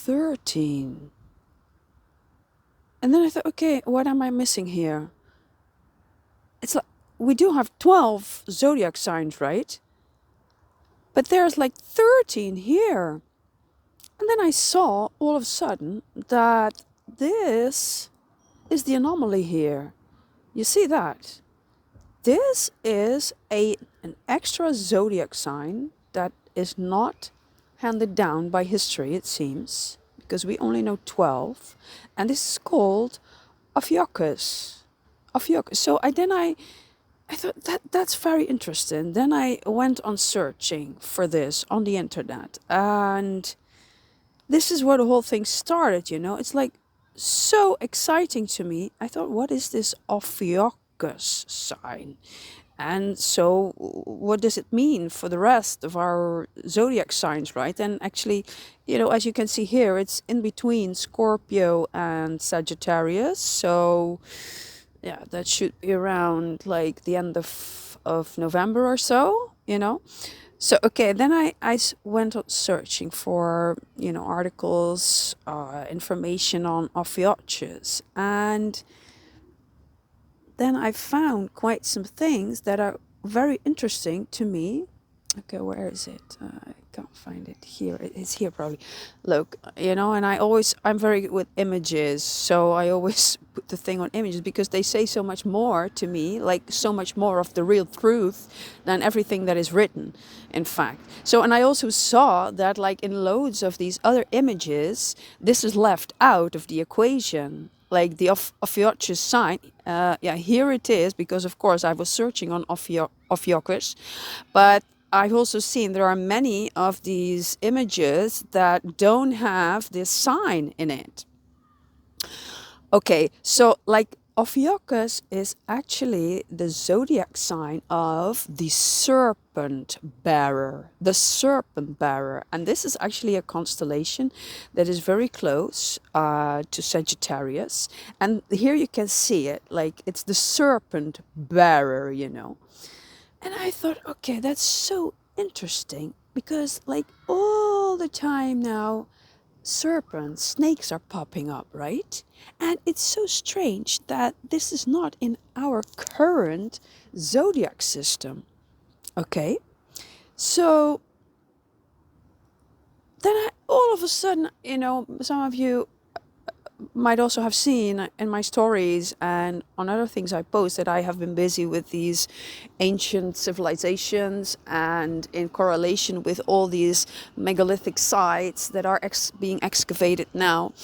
13. And then I thought, okay, what am I missing here? It's like, we do have 12 zodiac signs, right? But there's like 13 here. And then I saw all of a sudden that this is the anomaly here. You see that? This is an extra zodiac sign that is not handed down by history, it seems, because we only know 12. And this is called Ophiuchus. Ophiuchus. So I thought that's very interesting. Then I went on searching for this on the internet. And this is where the whole thing started, you know. It's like so exciting to me. I thought, what is this Ophiuchus sign? And so what does it mean for the rest of our zodiac signs, right? And actually, you know, as you can see here, it's in between Scorpio and Sagittarius. So yeah, that should be around like the end of November or so, you know. So, okay, then I went on searching for, you know, articles, information on Ophiuchus. And then I found quite some things that are very interesting to me. Okay, where is it? I can't find it here. It's here probably. Look, you know, and I'm very good with images. So I always put the thing on images because they say so much more to me, like so much more of the real truth than everything that is written, in fact. So, and I also saw that like in loads of these other images, this is left out of the equation. Like the Ophiuchus sign, yeah, here it is, because of course I was searching on Ophiuchus, but I've also seen there are many of these images that don't have this sign in it. Okay, so like Ophiuchus is actually the zodiac sign of the Serpent Bearer. The Serpent Bearer. And this is actually a constellation that is very close to Sagittarius. And here you can see it, like it's the Serpent Bearer, you know. And I thought, okay, that's so interesting because like all the time now, serpents, snakes are popping up, right? And it's so strange that this is not in our current zodiac system. Okay, so then all of a sudden, you know, some of you might also have seen in my stories and on other things I post that I have been busy with these ancient civilizations and in correlation with all these megalithic sites that are being excavated now,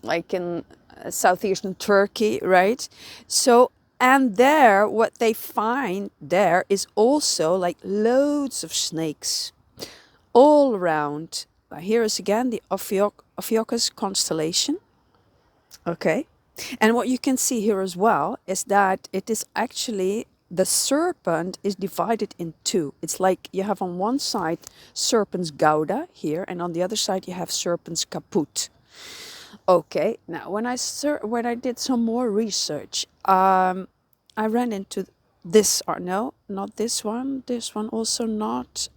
like in southeastern Turkey, right? So, and there, what they find there is also like loads of snakes all around. Here is again the Ophiuchus constellation. Okay, and what you can see here as well is that it is actually, the serpent is divided in two. It's like you have on one side serpent's gouda here, and on the other side you have serpent's caput. Okay, now when I did some more research, I ran into this, or no, not this one also not,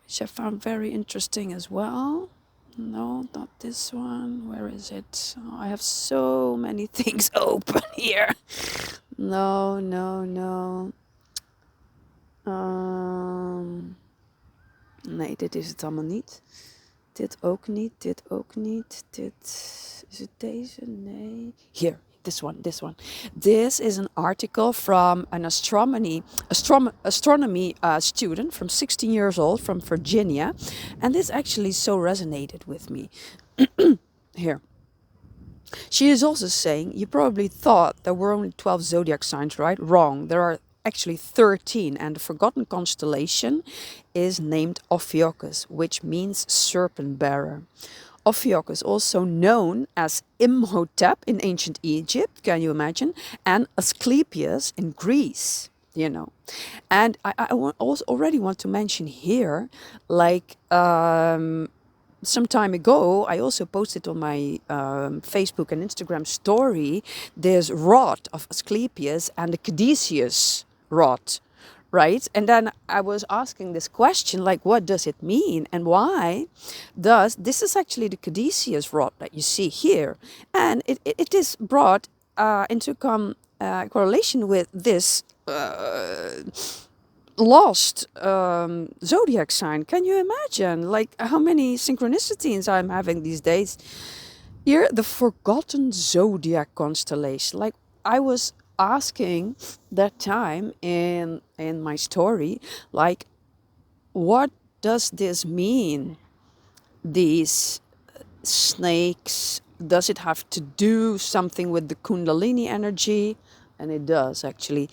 which I found very interesting as well. No, not this one. Where is it? Oh, I have so many things open here. No. Nee, dit is het allemaal niet. Dit ook niet, dit ook niet. Is het deze? Nee. Here, this one. This is an article from an astronomy student from 16 years old from Virginia. And this actually so resonated with me. Here. She is also saying, you probably thought there were only 12 zodiac signs, right? Wrong. There are actually 13, and the forgotten constellation is named Ophiuchus, which means serpent bearer. Ophiuchus, also known as Amenhotep in ancient Egypt, can you imagine? And Asclepius in Greece, you know. And I also already want to mention here, like some time ago, I also posted on my Facebook and Instagram story this rod of Asclepius and the Caduceus rod, right? And then I was asking this question, like, what does it mean, and why does this is actually the Caduceus rod that you see here, and it is brought into correlation with this lost zodiac sign. Can you imagine, like, how many synchronicities I'm having these days? Here, the forgotten zodiac constellation. Like, I was asking that time in my story, like, what does this mean? These snakes, does it have to do something with the Kundalini energy? And it does, actually.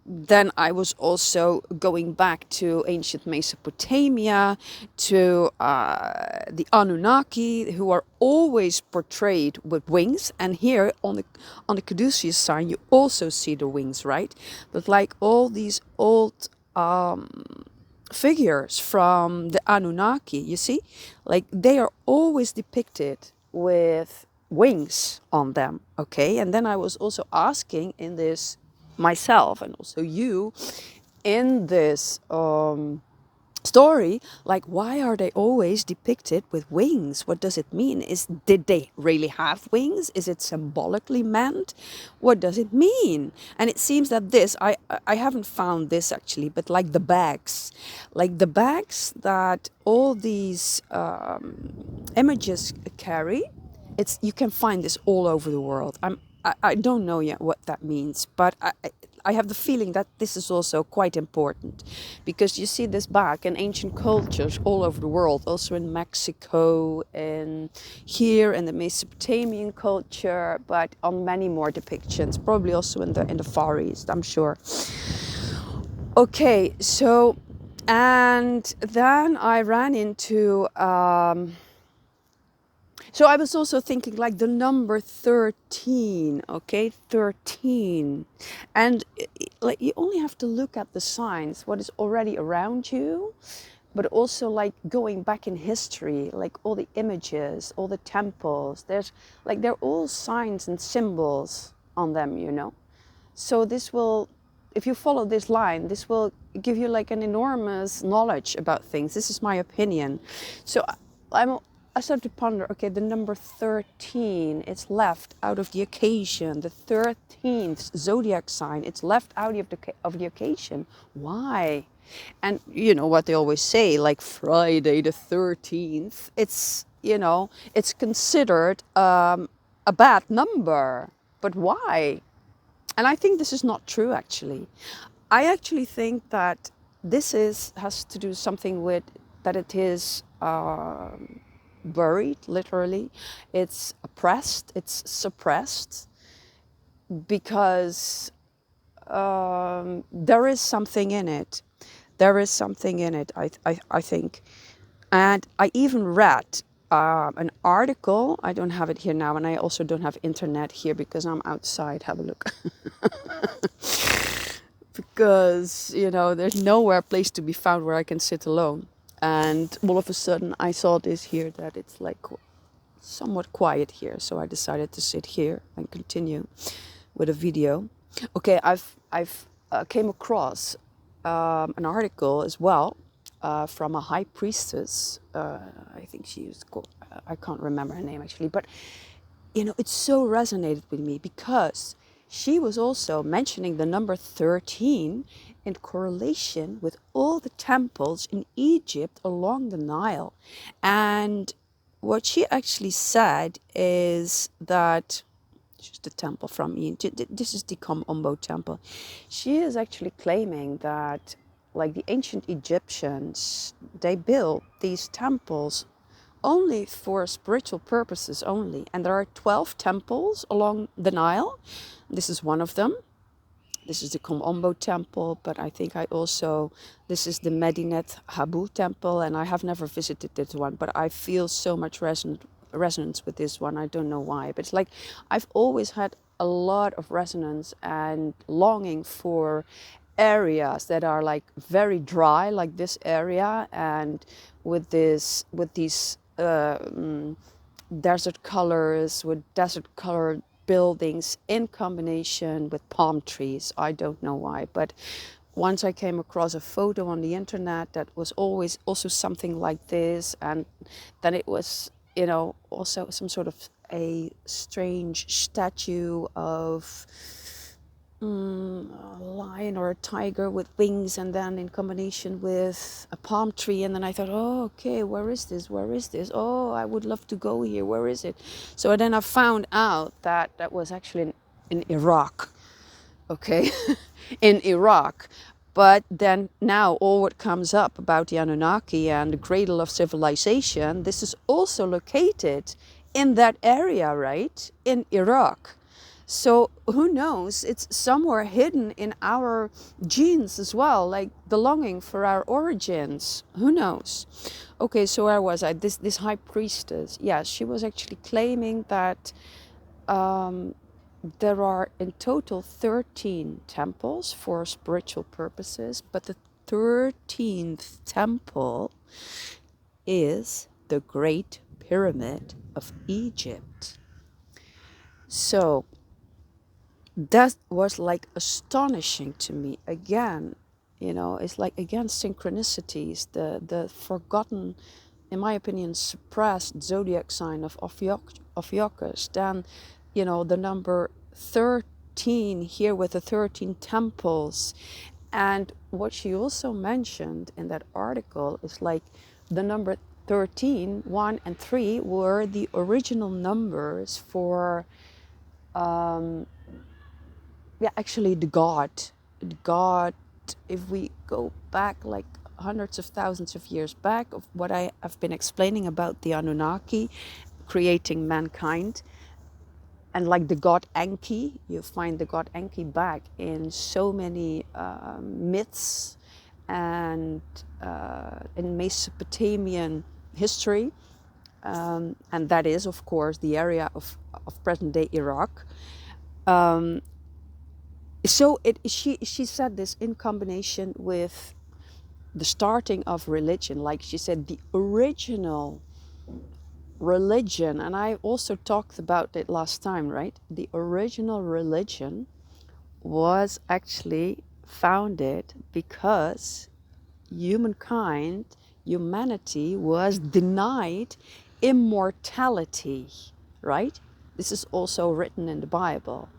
Then I was also going back to ancient Mesopotamia, to the Annunaki, who are always portrayed with wings. And here on the Caduceus sign, you also see the wings, right? But like all these old figures from the Anunnaki, you see, like they are always depicted with wings on them. Okay, and then I was also asking in this myself, and also you, in this story, like, why are they always depicted with wings? What does it mean? Did they really have wings? Is it symbolically meant? What does it mean? And it seems that I haven't found this actually, but like the bags that all these images carry, you can find this all over the world. I don't know yet what that means, but I have the feeling that this is also quite important, because you see this back in ancient cultures all over the world, also in Mexico and here in the Mesopotamian culture, but on many more depictions, probably also in the Far East, I'm sure. Okay, so, and then I ran into so I was also thinking like the number 13, okay, 13. And like you only have to look at the signs, what is already around you, but also like going back in history, like all the images, all the temples, they're all signs and symbols on them, you know. So this will, if you follow this line, this will give you like an enormous knowledge about things. This is my opinion. So I started to ponder, okay, the number 13, it's left out of the occasion. The 13th zodiac sign, it's left out of the occasion. Why? And you know what they always say, like Friday the 13th, it's, you know, it's considered a bad number. But why? And I think this is not true, actually. I actually think that this has to do something with that it is buried, literally. It's oppressed, it's suppressed, because there is something in it. There is something in it, I think. And I even read an article. I don't have it here now, and I also don't have internet here because I'm outside. Have a look. Because, you know, there's nowhere place to be found where I can sit alone. And all of a sudden I saw this here, that it's like somewhat quiet here. So I decided to sit here and continue with a video. Okay, I've came across an article as well from a high priestess. I think she was called, I can't remember her name actually, but you know, it so resonated with me because she was also mentioning the number 13 in correlation with all the temples in Egypt along the Nile. And what she actually said is that, this is the temple from Egypt, this is the Kom Ombo temple. She is actually claiming that, like the ancient Egyptians, they built these temples only for spiritual purposes only. And there are 12 temples along the Nile. This is one of them. This is the Kom Ombo temple, but I think this is the Medinet Habu temple, and I have never visited this one, but I feel so much resonance with this one. I don't know why, but it's like I've always had a lot of resonance and longing for areas that are like very dry, like this area, and with these desert colors, with desert colored buildings in combination with palm trees. I don't know why, but once I came across a photo on the internet that was always also something like this, and then it was, you know, also some sort of a strange statue of a lion or a tiger with wings, and then in combination with a palm tree. And then I thought, oh, okay, where is this? Where is this? Oh, I would love to go here. Where is it? So then I found out that that was actually in Iraq. Okay, in Iraq. But then now all what comes up about the Anunnaki and the cradle of civilization, this is also located in that area, right? In Iraq. So who knows, it's somewhere hidden in our genes as well, like the longing for our origins. Who knows? Okay, so where was I? This high priestess, yeah, she was actually claiming that there are in total 13 temples for spiritual purposes, but the 13th temple is the Great Pyramid of Egypt. So that was like astonishing to me. Again, you know, it's like, again, synchronicities, the forgotten, in my opinion, suppressed zodiac sign of Ophiuchus. Then, you know, the number 13 here with the 13 temples. And what she also mentioned in that article is like the number 13, 1 and 3 were the original numbers for actually the god. If we go back like hundreds of thousands of years back, of what I have been explaining about the Anunnaki creating mankind, and like the god Enki, you find the god Enki back in so many myths and in Mesopotamian history, and that is of course the area of present-day Iraq. So she said this in combination with the starting of religion, like she said, the original religion, and I also talked about it last time, right? The original religion was actually founded because humanity was denied immortality, right? This is also written in the Bible.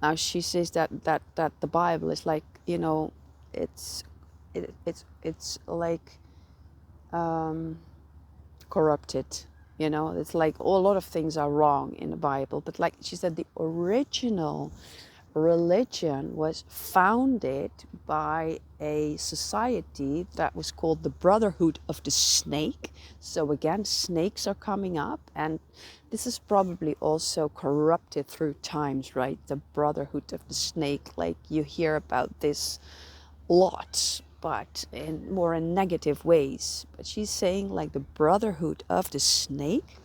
Now she says that the Bible is like, you know, it's like corrupted, you know. It's like a lot of things are wrong in the Bible, but like she said, the original religion was founded by a society that was called the Brotherhood of the Snake. So again, snakes are coming up, and this is probably also corrupted through times, right? The Brotherhood of the Snake, like you hear about this lots, but in more negative ways. But she's saying like the Brotherhood of the Snake,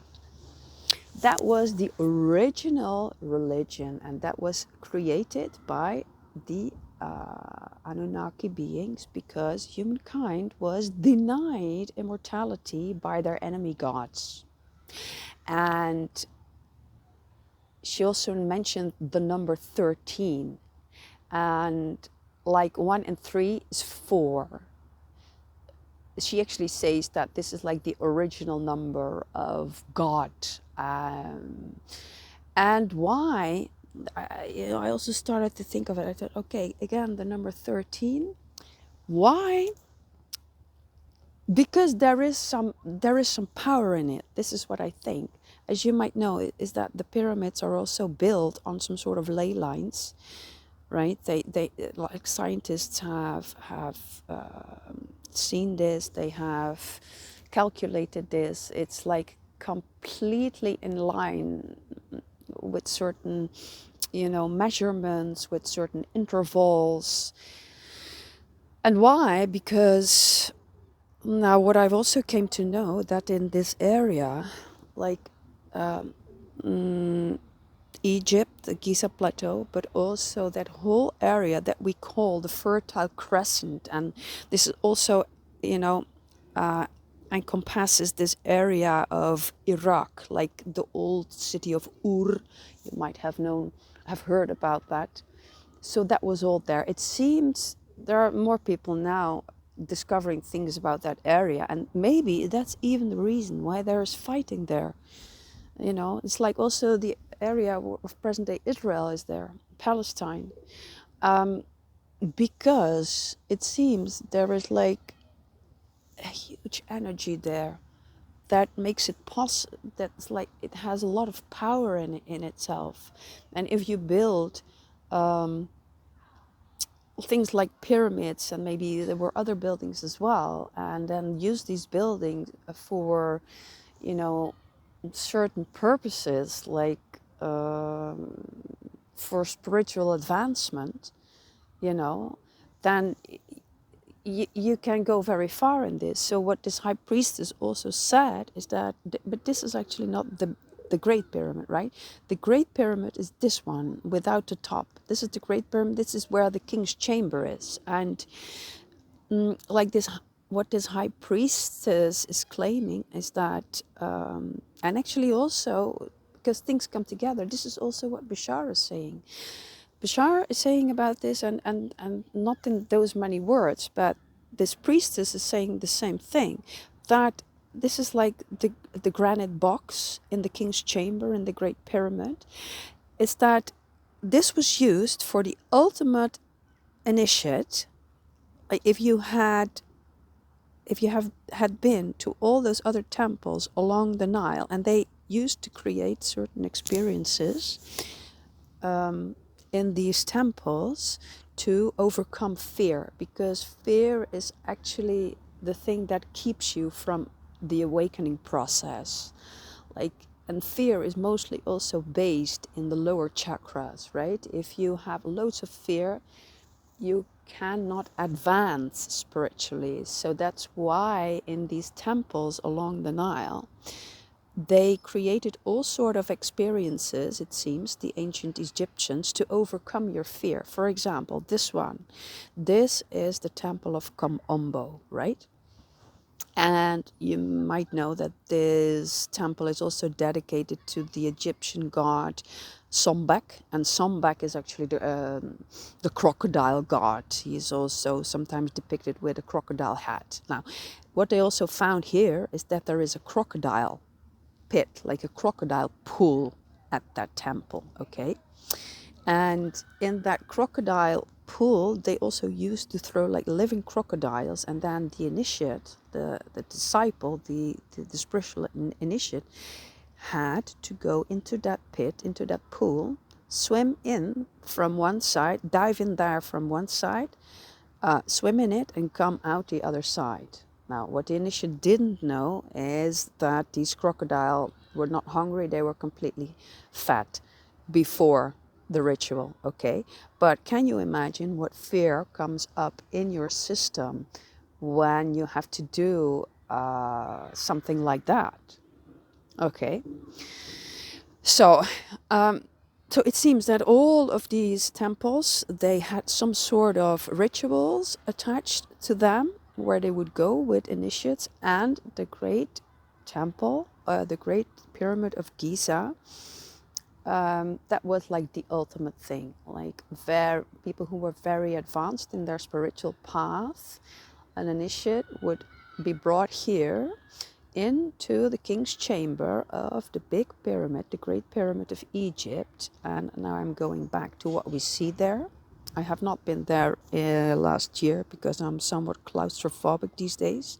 that was the original religion, and that was created by the Anunnaki beings because humankind was denied immortality by their enemy gods. And she also mentioned the number 13, and like 1 and 3 is 4. She actually says that this is like the original number of God. And why? I also started to think of it. I thought, okay, again, the number 13. Why? Because there is some power in it. This is what I think. As you might know, is that the pyramids are also built on some sort of ley lines, right? They like scientists have seen this. They have calculated this. It's like completely in line with certain, you know, measurements, with certain intervals. And why? Because now what I've also came to know that in this area, like Egypt, the Giza Plateau, but also that whole area that we call the Fertile Crescent, and this is also, you know, encompasses this area of Iraq, like the old city of Ur. You might have heard about that. So that was all there. It seems there are more people now discovering things about that area, and maybe that's even the reason why there's fighting there. You know, it's like also the area of present-day Israel is there, Palestine, because it seems there is like a huge energy there that makes it possible. That's like it has a lot of power in itself, and if you build things like pyramids, and maybe there were other buildings as well, and then use these buildings for, you know, certain purposes, like for spiritual advancement, you know, then you can go very far in this. So what this high priestess also said is that, but this is actually not the Great Pyramid, right? The Great Pyramid is this one without the top. This is the Great Pyramid. This is where the king's chamber is. And like this, what this high priestess is claiming is that, and actually also, because things come together, this is also what Bashar is saying. Bashar is saying about this, and not in those many words, but this priestess is saying the same thing, that this is like the granite box in the king's chamber in the Great Pyramid. Is that this was used for the ultimate initiate. If you have had been to all those other temples along the Nile, and they used to create certain experiences in these temples to overcome fear, because fear is actually the thing that keeps you from the awakening process. Like, and fear is mostly also based in the lower chakras, right? If you have loads of fear, you cannot advance spiritually. So that's why in these temples along the Nile, they created all sort of experiences, it seems, the ancient Egyptians, to overcome your fear. For example, this one. This is the temple of Kom Ombo, right? And you might know that this temple is also dedicated to the Egyptian god Sombek, and Sombek is actually the crocodile god. He is also sometimes depicted with a crocodile hat. Now, what they also found here is that there is a crocodile pit, like a crocodile pool at that temple, okay? And in that crocodile pool, they also used to throw like living crocodiles, and then the initiate, the disciple, the spiritual initiate, had to go into that pit, into that pool, swim in from one side, dive in there from one side, swim in it, and come out the other side. Now, what the initiate didn't know is that these crocodiles were not hungry, they were completely fat before the ritual, okay? But can you imagine what fear comes up in your system when you have to do something like that? Okay. So it seems that all of these temples, they had some sort of rituals attached to them where they would go with initiates, and the great temple, the Great Pyramid of Giza, that was like the ultimate thing. Like people who were very advanced in their spiritual path, an initiate would be brought here into the king's chamber of the big pyramid, the Great Pyramid of Egypt. And now I'm going back to what we see there. I have not been there last year because I'm somewhat claustrophobic these days.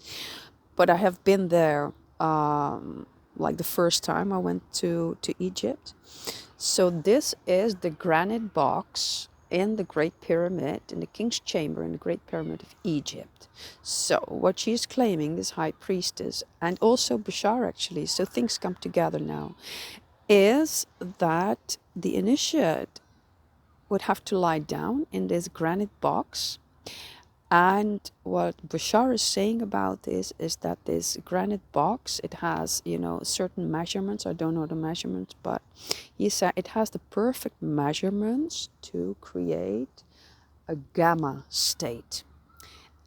But I have been there like the first time I went to Egypt. So this is the granite box in the Great Pyramid, in the King's Chamber in the Great Pyramid of Egypt. So what she's claiming, this high priestess, and also Bashar actually, so things come together now, is that the initiate would have to lie down in this granite box. And what Bashar is saying about this is that this granite box, it has, you know, certain measurements. I don't know the measurements, but he said it has the perfect measurements to create a gamma state.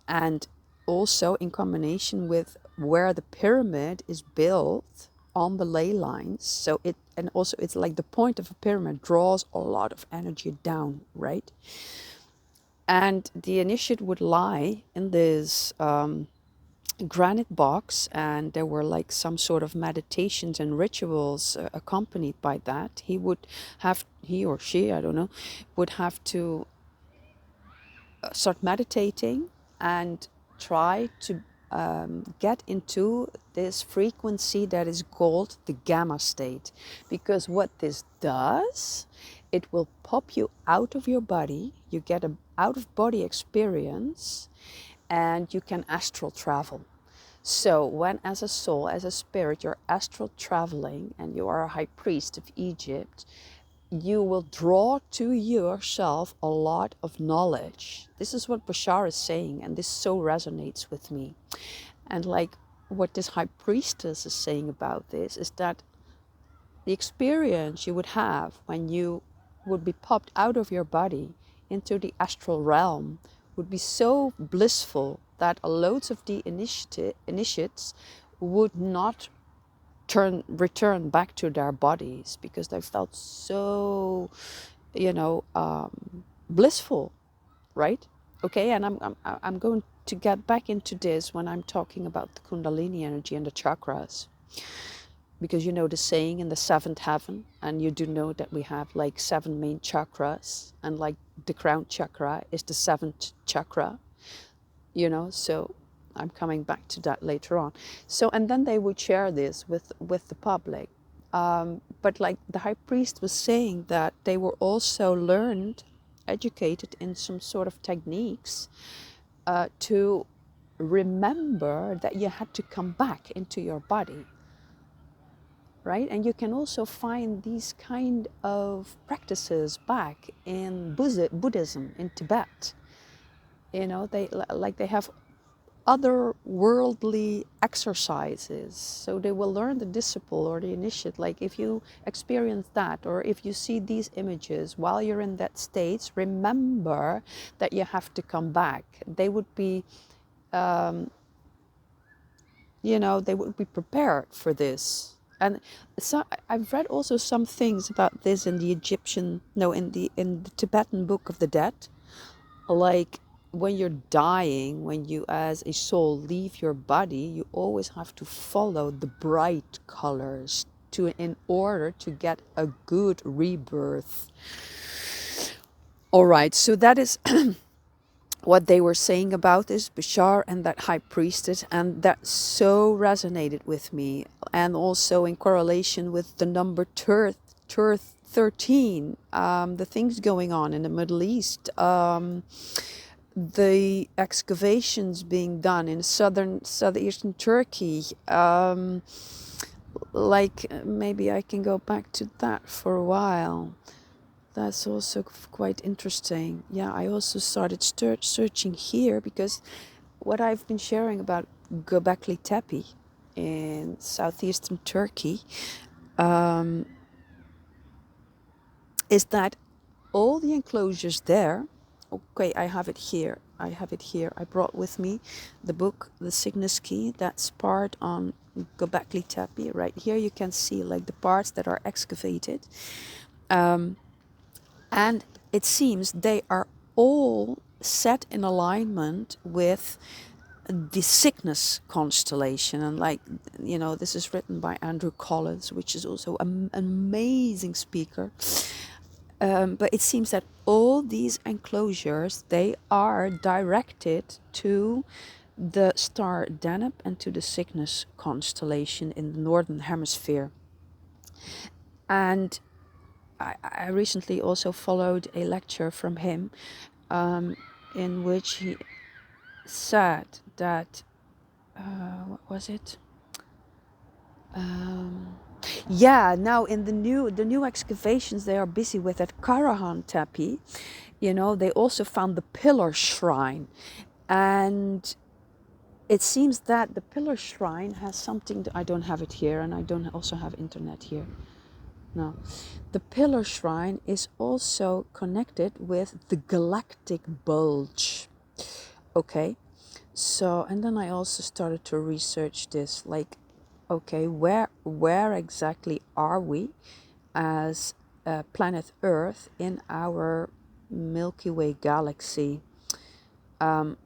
And also in combination with where the pyramid is built on the ley lines. So and also it's like the point of a pyramid draws a lot of energy down, right? And the initiate would lie in this granite box, and there were like some sort of meditations and rituals accompanied by that. He or she, I don't know, would have to start meditating and try to get into this frequency that is called the gamma state. Because what this does, it will pop you out of your body, you get an out of body experience, and you can astral travel. So when as a soul, as a spirit, you're astral traveling and you are a high priest of Egypt, you will draw to yourself a lot of knowledge. This is what Bashar is saying, and this so resonates with me. And like what this high priestess is saying about this is that the experience you would have when you would be popped out of your body into the astral realm would be so blissful that loads of the initiates would not return back to their bodies because they felt so, blissful, right? Okay, and I'm going to get back into this when I'm talking about the Kundalini energy and the chakras, because you know the saying in the seventh heaven, and you do know that we have like 7 main chakras, and like the crown chakra is the 7th chakra, so I'm coming back to that later on. So, and then they would share this with the public. But like the high priest was saying, that they were also educated in some sort of techniques to remember that you had to come back into your body, right? And you can also find these kind of practices back in Buddhism in Tibet. They have otherworldly exercises, so they will learn the disciple or the initiate. Like if you experience that, or if you see these images while you're in that state, remember that you have to come back. They would be they would be prepared for this. And so I've read also some things about this in the in the Tibetan Book of the Dead. Like when you're dying, when you as a soul leave your body, you always have to follow the bright colors in order to get a good rebirth. All right, so that is what they were saying about this, Bashar and that high priestess, and that so resonated with me. And also in correlation with the number 13, the things going on in the Middle East, the excavations being done in southeastern Turkey. Maybe I can go back to that for a while. That's also quite interesting. Yeah, I also started searching here because what I've been sharing about Göbekli Tepe in southeastern Turkey is that all the enclosures there, okay, I have it here. I brought with me the book, The Cygnus Key. That's part on Göbekli Tepe. Right here you can see like the parts that are excavated. And it seems they are all set in alignment with the Cygnus constellation. And this is written by Andrew Collins, which is also an amazing speaker. But it seems that all these enclosures, they are directed to the star Deneb and to the Cygnus constellation in the northern hemisphere. And I recently also followed a lecture from him in which he said that, what was it? Now in the new excavations they are busy with at Karahan Tepe, they also found the pillar shrine, and it seems that the pillar shrine has something. I don't have it here, and I don't also have internet here. No, the pillar shrine is also connected with the Galactic Bulge. Okay, so, and then I also started to research this, like, okay, where exactly are we as planet Earth in our Milky Way galaxy? So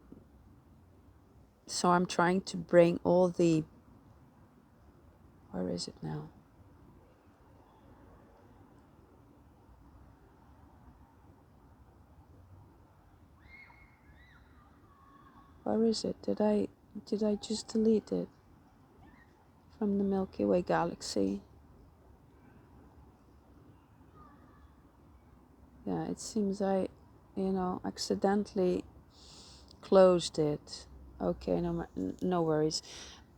I'm trying to bring all the, where is it now? Where is it? Did I just delete it from the Milky Way galaxy? Yeah, it seems I, accidentally closed it. Okay, no worries.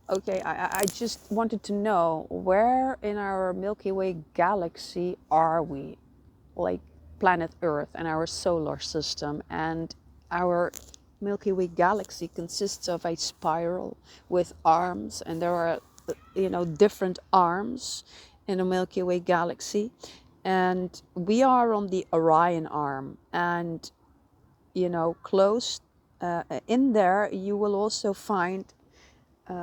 Okay, I just wanted to know, where in our Milky Way galaxy are we? Like planet Earth and our solar system. And our Milky Way galaxy consists of a spiral with arms, and there are, different arms in the Milky Way galaxy. And we are on the Orion arm, and close in there you will also find,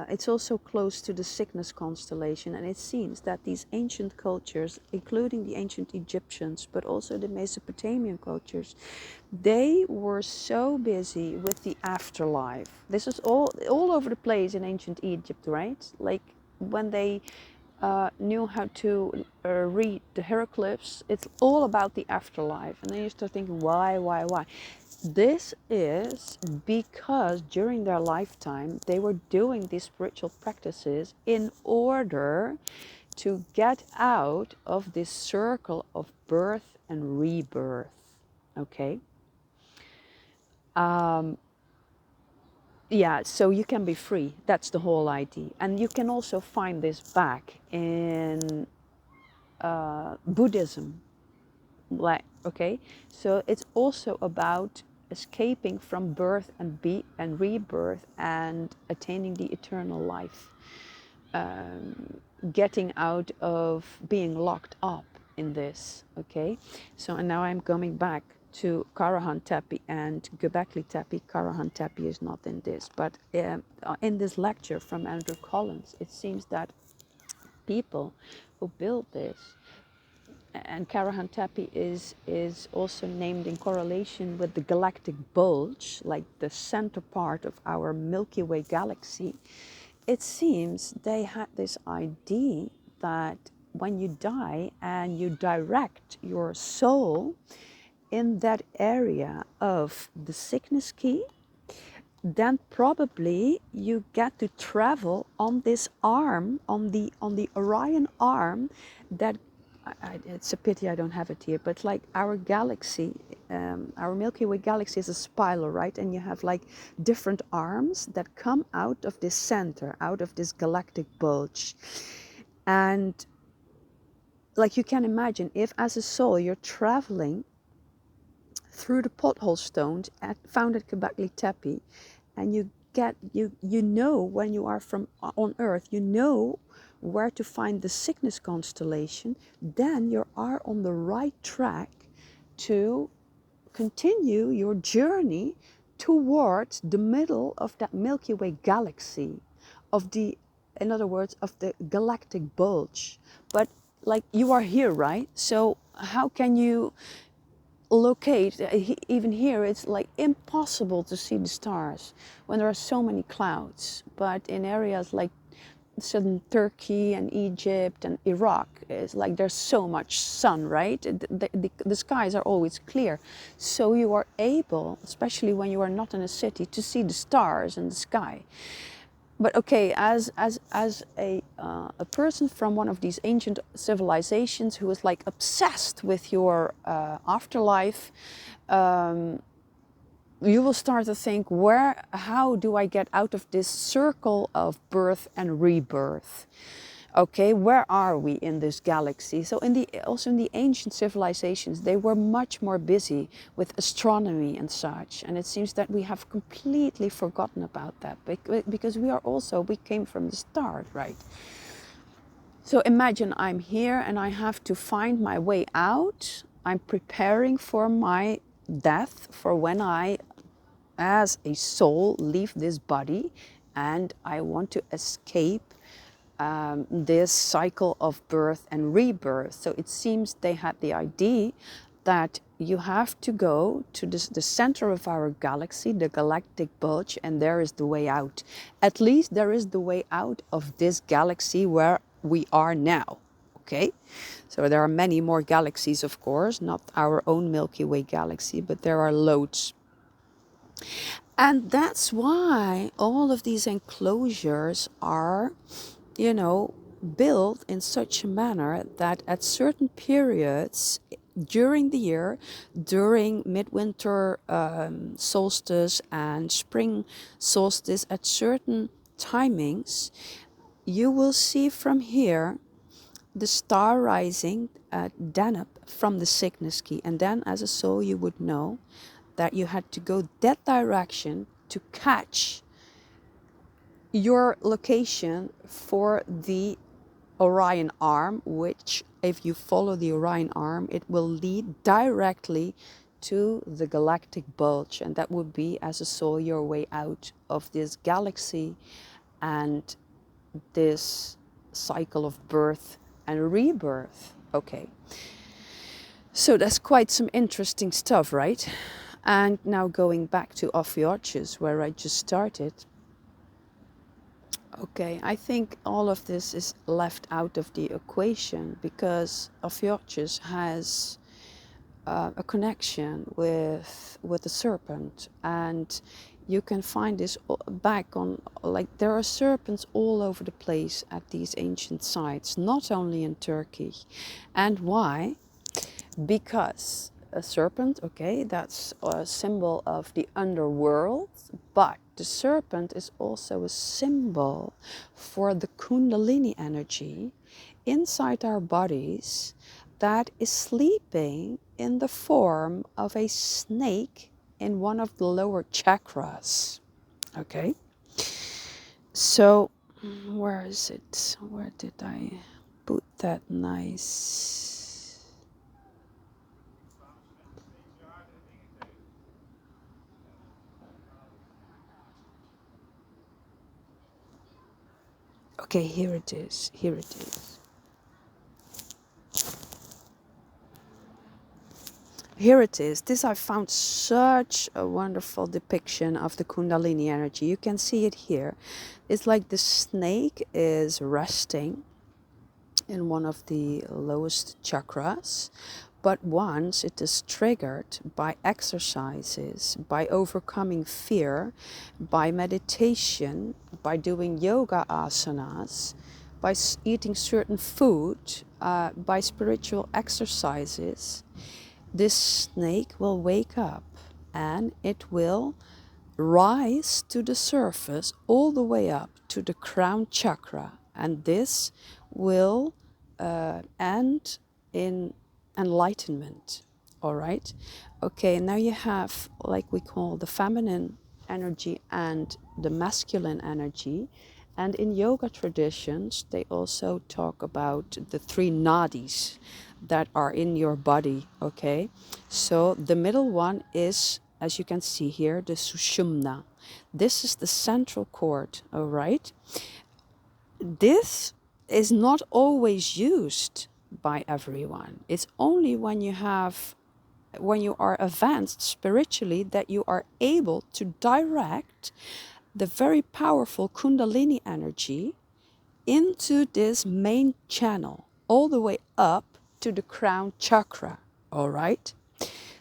it's also close to the Cygnus constellation, and it seems that these ancient cultures, including the ancient Egyptians, but also the Mesopotamian cultures, they were so busy with the afterlife. This is all over the place in ancient Egypt, right? Like when they knew how to read the hieroglyphs, it's all about the afterlife. And then you start thinking, why? This is because during their lifetime they were doing these spiritual practices in order to get out of this circle of birth and rebirth. Okay? Yeah, so you can be free. That's the whole idea. And you can also find this back in Buddhism. Like, okay, so it's also about escaping from birth and rebirth and attaining the eternal life, getting out of being locked up in this. Okay, so and now I'm coming back to Karahan Tepe and Göbekli Tepe. Karahan Tepe is not in this, but in this lecture from Andrew Collins, it seems that people who built this, and Karahan Tepe is also named in correlation with the galactic bulge, like the center part of our Milky Way galaxy. It seems they had this idea that when you die and you direct your soul in that area of the Cygnus key, then probably you get to travel on this arm, on the Orion arm, that it's a pity I don't have it here, but like our galaxy, our Milky Way galaxy is a spiral, right? And you have like different arms that come out of this center, out of this galactic bulge. And like you can imagine, if as a soul you're traveling through the pothole stones found at Göbekli Tepe, and you know when you are from on Earth, you know where to find the Cygnus constellation, then you are on the right track to continue your journey towards the middle of that Milky Way galaxy, in other words, of the galactic bulge. But like you are here, right? So how can you locate, even here it's like impossible to see the stars when there are so many clouds. But in areas like southern Turkey and Egypt and Iraq, it's like there's so much sun, right? The skies are always clear, so you are able, especially when you are not in a city, to see the stars in the sky. But okay, as a person from one of these ancient civilizations who is like obsessed with your afterlife, you will start to think, how do I get out of this circle of birth and rebirth? Okay, where are we in this galaxy? So also in the ancient civilizations, they were much more busy with astronomy and such. And it seems that we have completely forgotten about that, because we came from the start, right? So imagine I'm here and I have to find my way out. I'm preparing for my death, for when I, as a soul, leave this body, and I want to escape this cycle of birth and rebirth. So it seems they had the idea that you have to go to the center of our galaxy, the galactic bulge, and there is the way out. At least there is the way out of this galaxy where we are now. Okay? So there are many more galaxies, of course, not our own Milky Way galaxy, but there are loads. And that's why all of these enclosures are, you know, built in such a manner that at certain periods during the year, during midwinter solstice and spring solstice, at certain timings, you will see from here the star rising at Danube from the Cygnus key. And then as a soul you would know that you had to go that direction to catch your location for the Orion arm, which if you follow the Orion arm, it will lead directly to the galactic bulge, and that would be as a soul your way out of this galaxy and this cycle of birth and rebirth. Okay, so that's quite some interesting stuff, right? And now going back to Ophiuchus, where I just started. Okay, I think all of this is left out of the equation because Ophiuchus has a connection with the serpent, and you can find this back on, like, there are serpents all over the place at these ancient sites, not only in Turkey. And why? Because a serpent, okay, that's a symbol of the underworld, but the serpent is also a symbol for the Kundalini energy inside our bodies that is sleeping in the form of a snake in one of the lower chakras. Okay, so where is it? Where did I put that nice? Okay, here it is. Here it is. Here it is. This I found such a wonderful depiction of the Kundalini energy. You can see it here. It's like the snake is resting in one of the lowest chakras. But once it is triggered by exercises, by overcoming fear, by meditation, by doing yoga asanas, by eating certain food, by spiritual exercises, this snake will wake up and it will rise to the surface all the way up to the crown chakra, and this will end in enlightenment. All right, okay, now you have, like we call, the feminine energy and the masculine energy. And in yoga traditions they also talk about the three nadis that are in your body. Okay, so the middle one is, as you can see here, the Sushumna. This is the central cord. All right, this is not always used by everyone. It's only when you are advanced spiritually that you are able to direct the very powerful Kundalini energy into this main channel all the way up to the crown chakra. All right,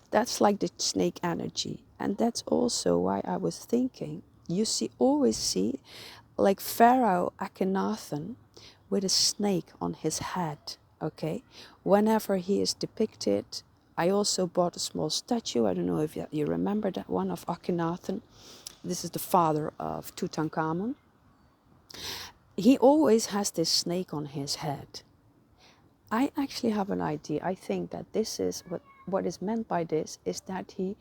that's like the snake energy. And that's also why I was thinking, you always see like Pharaoh Akhenaten with a snake on his head. Okay, whenever he is depicted. I also bought a small statue. I don't know if you remember that one, of Akhenaten. This is the father of Tutankhamun. He always has this snake on his head. I actually have an idea. I think that this is what is meant by this is that he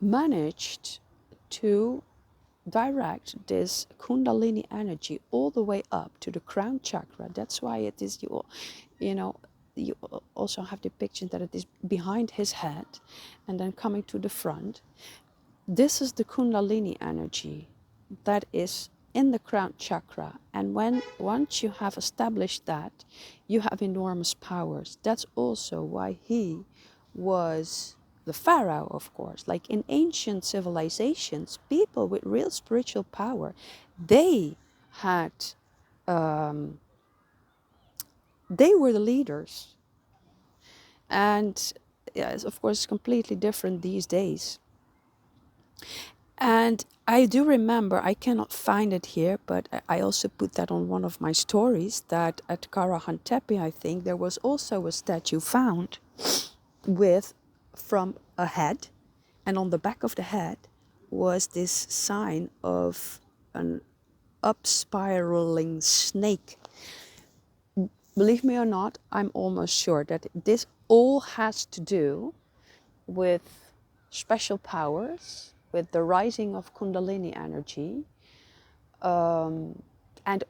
managed to direct this Kundalini energy all the way up to the crown chakra. That's why it is, you know, you also have the picture that it is behind his head and then coming to the front. This is the Kundalini energy that is in the crown chakra, and once you have established that, you have enormous powers. That's also why he was the pharaoh, of course. Like in ancient civilizations, people with real spiritual power, they had, they were the leaders. And yeah, it's of course completely different these days. And I do remember, I cannot find it here, but I also put that on one of my stories, that at Karahan Tepe, I think, there was also a statue found with, from a head, and on the back of the head was this sign of an up-spiraling snake. Believe me or not, I'm almost sure that this all has to do with special powers, with the rising of Kundalini energy, and